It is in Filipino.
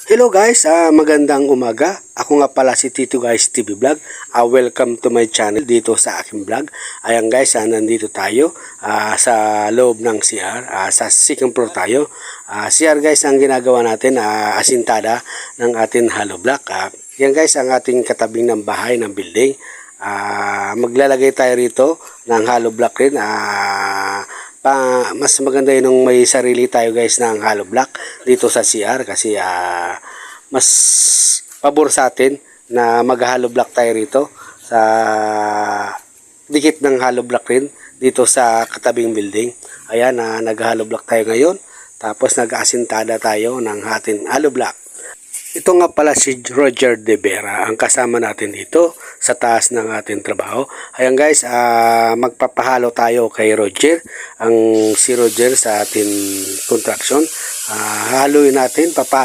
Hello guys, magandang umaga. Ako nga pala si Tito Guys TV Vlog. Welcome to my channel dito sa aking vlog. Ayan guys, nandito tayo sa loob ng CR. Sa second floor tayo. CR guys, ang ginagawa natin, asintada ng ating hollow block. Yan guys, ang ating katabing ng bahay ng building. Maglalagay tayo rito ng hollow block rin. Mas maganda yun nung may sarili tayo guys ng hollow block dito sa CR kasi mas pabor sa atin na mag-hollow block tayo rito sa dikit ng hollow block rin dito sa katabing building. Ayan, nag-hollow block tayo ngayon, tapos nag-asintada tayo ng ating hollow block. Ito nga pala si Roger De Vera, ang kasama natin dito sa taas ng ating trabaho. Ayan guys, magpapahalo tayo kay Roger, si Roger sa ating construction. Haluin natin,